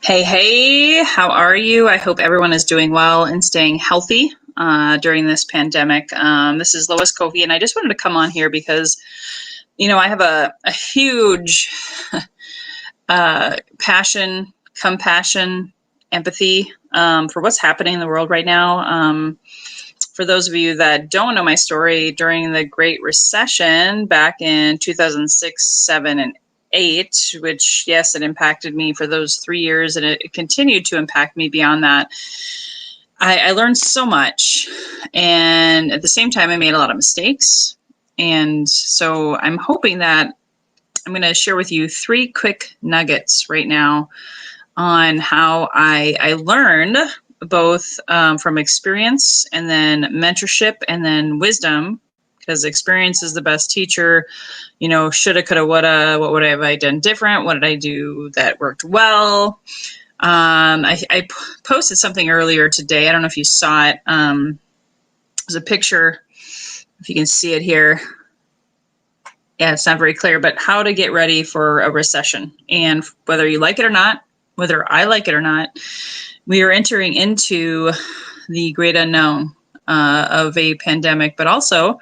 Hey, how are you? I hope everyone is doing well and staying healthy during this pandemic. This is Lois Covey, and I just wanted to come on here because, I have a huge passion, compassion, empathy for what's happening in the world right now. For those of you that don't know my story, during the Great Recession back in 2006, 7, and 8, which, yes, it impacted me for those 3 years, and it continued to impact me beyond that. I learned so much, and at the same time, I made a lot of mistakes. And so I'm hoping that I'm going to share with you 3 quick nuggets right now on how I learned both from experience and then mentorship and then wisdom, because experience is the best teacher. Shoulda, coulda, woulda, what would I have done different? What did I do that worked well? I posted something earlier today. I don't know if you saw it. There's a picture, if you can see it here. Yeah, it's not very clear, but how to get ready for a recession. And whether you like it or not, whether I like it or not, we are entering into the great unknown of a pandemic, but also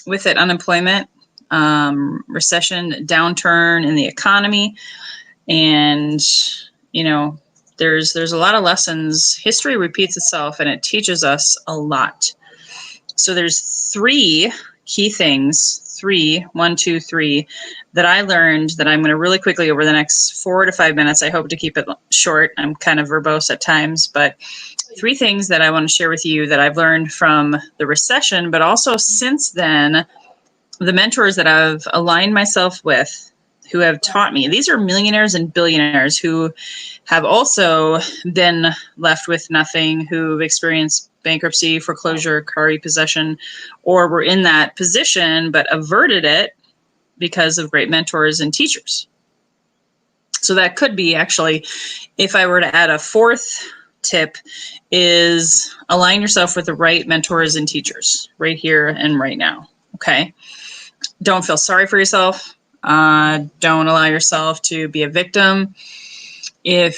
with it, unemployment, recession, downturn in the economy. And, there's a lot of lessons. History repeats itself, and it teaches us a lot. So there's 3 key things, 1, 2, 3, that I learned that I'm going to really quickly over the next 4 to 5 minutes. I hope to keep it short. I'm kind of verbose at times, but 3 things that I want to share with you that I've learned from the recession, but also since then, the mentors that I've aligned myself with who have taught me. These are millionaires and billionaires who have also been left with nothing, who've experienced bankruptcy, foreclosure, car repossession, or were in that position but averted it because of great mentors and teachers. So that could be actually, if I were to add a 4th tip, is align yourself with the right mentors and teachers right here and right now. Okay. Don't feel sorry for yourself. Don't allow yourself to be a victim. Even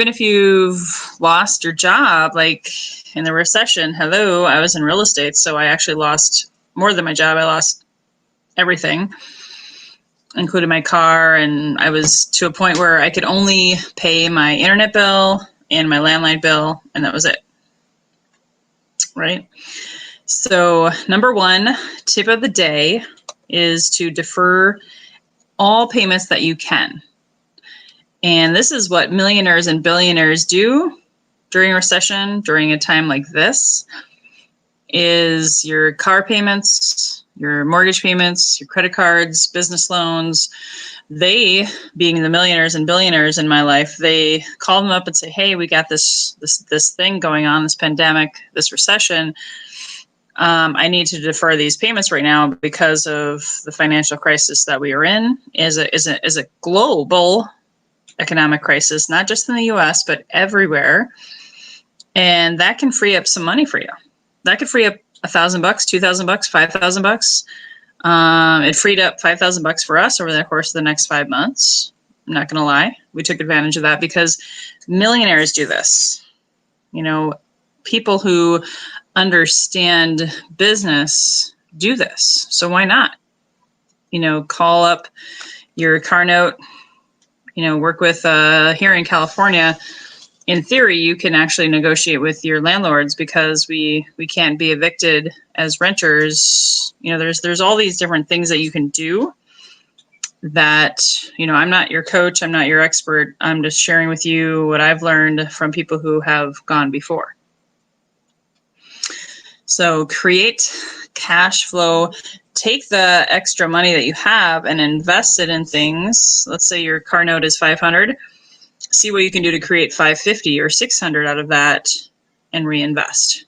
if you've lost your job, like in the recession, I was in real estate, so I actually lost more than my job. I lost everything, including my car, and I was to a point where I could only pay my internet bill and my landline bill, and that was it. Right? So, number 1 tip of the day is to defer all payments that you can. And this is what millionaires and billionaires do during a recession, during a time like this, is your car payments, your mortgage payments, your credit cards, business loans. They, being the millionaires and billionaires in my life, they call them up and say, hey, we got this thing going on, this pandemic, this recession. I need to defer these payments right now because of the financial crisis that we are in. Is a global economic crisis, not just in the U.S., but everywhere. And that can free up some money for you. That could free up $1,000, $2,000, $5,000. It freed up $5,000 for us over the course of the next 5 months. I'm not going to lie. We took advantage of that because millionaires do this. People who understand business do this. So why not? Call up your car note, work with here in California. In theory, you can actually negotiate with your landlords because we can't be evicted as renters. There's all these different things that you can do that, I'm not your coach. I'm not your expert. I'm just sharing with you what I've learned from people who have gone before. So create cash flow. Take the extra money that you have and invest it in things. Let's say your car note is $500. See what you can do to create $550 or $600 out of that and reinvest.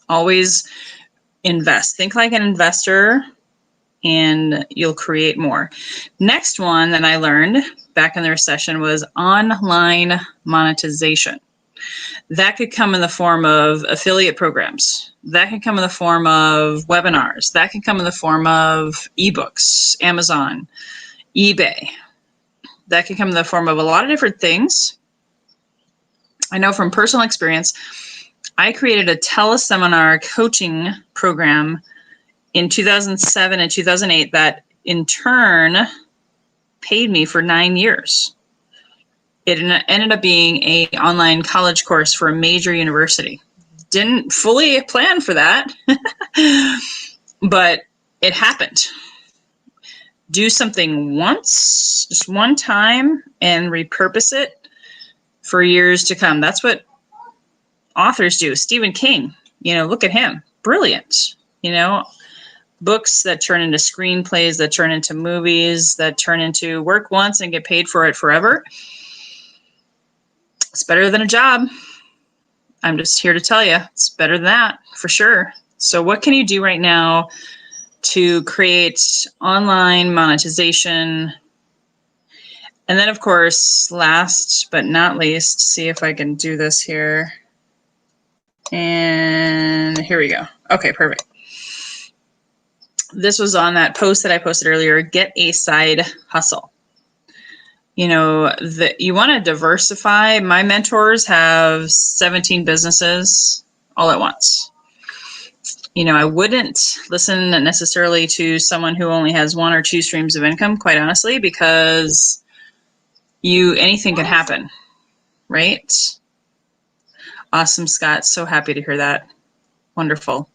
Always invest. Think like an investor and you'll create more. Next one that I learned back in the recession was online monetization. That could come in the form of affiliate programs. That can come in the form of webinars. That can come in the form of ebooks, Amazon, eBay. That can come in the form of a lot of different things. I know from personal experience, I created a teleseminar coaching program in 2007 and 2008 that in turn paid me for 9 years. It ended up being an online college course for a major university. Didn't fully plan for that, but it happened. Do something once, just one time, and repurpose it for years to come. That's what authors do. Stephen King, look at him. Brilliant. Books that turn into screenplays, that turn into movies, that turn into work once and get paid for it forever. It's better than a job. I'm just here to tell you, it's better than that for sure. So what can you do right now to create online monetization? And then, of course, last but not least, see if I can do this here. And here we go. Okay, perfect. This was on that post that I posted earlier, get a side hustle. You want to diversify. My mentors have 17 businesses all at once. I wouldn't listen necessarily to someone who only has 1 or 2 streams of income, quite honestly, because anything can happen, right? Awesome, Scott. So happy to hear that. Wonderful.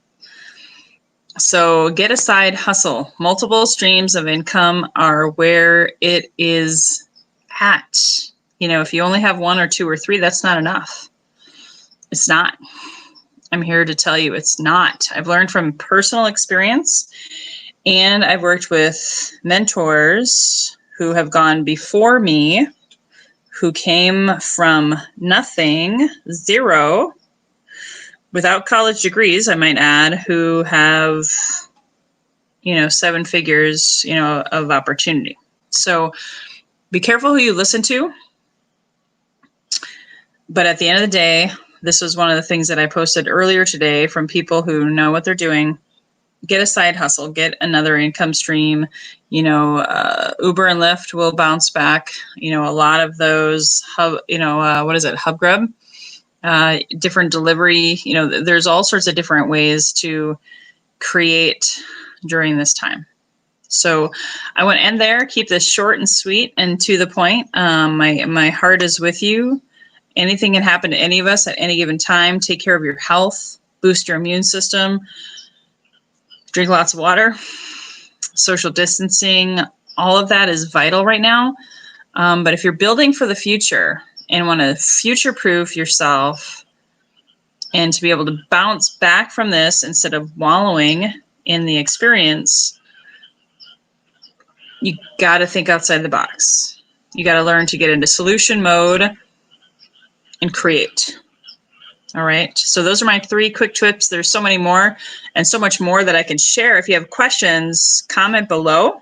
So get a side hustle. Multiple streams of income are where it is at. If you only have 1 or 2 or 3, that's not enough. It's not. I'm here to tell you it's not. I've learned from personal experience, and I've worked with mentors who have gone before me, who came from nothing, 0, without college degrees, I might add, who have, 7 figures, of opportunity. So be careful who you listen to. But at the end of the day, this was one of the things that I posted earlier today from people who know what they're doing. Get a side hustle, get another income stream. Uber and Lyft will bounce back. A lot of those Hubgrub, different delivery. There's all sorts of different ways to create during this time. So I want to end there. Keep this short and sweet and to the point. My heart is with you. Anything can happen to any of us at any given time. Take care of your health, boost your immune system, drink lots of water, social distancing. All of that is vital right now. But if you're building for the future and want to future-proof yourself and to be able to bounce back from this instead of wallowing in the experience, you got to think outside the box. You got to learn to get into solution mode and create. All right. So those are my 3 quick tips. There's so many more and so much more that I can share. If you have questions, comment below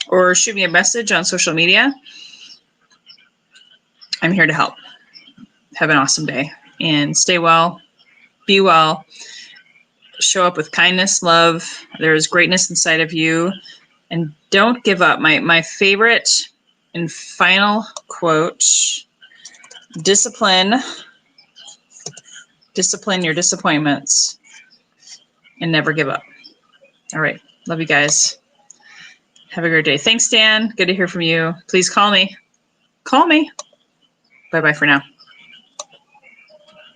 or shoot me a message on social media. I'm here to help. Have an awesome day and stay well, be well, show up with kindness, love. There is greatness inside of you, and don't give up. My favorite and final quote: discipline your disappointments and never give up. All right. Love you guys. Have a great day. Thanks, Dan. Good to hear from you. Please call me. Bye-bye for now.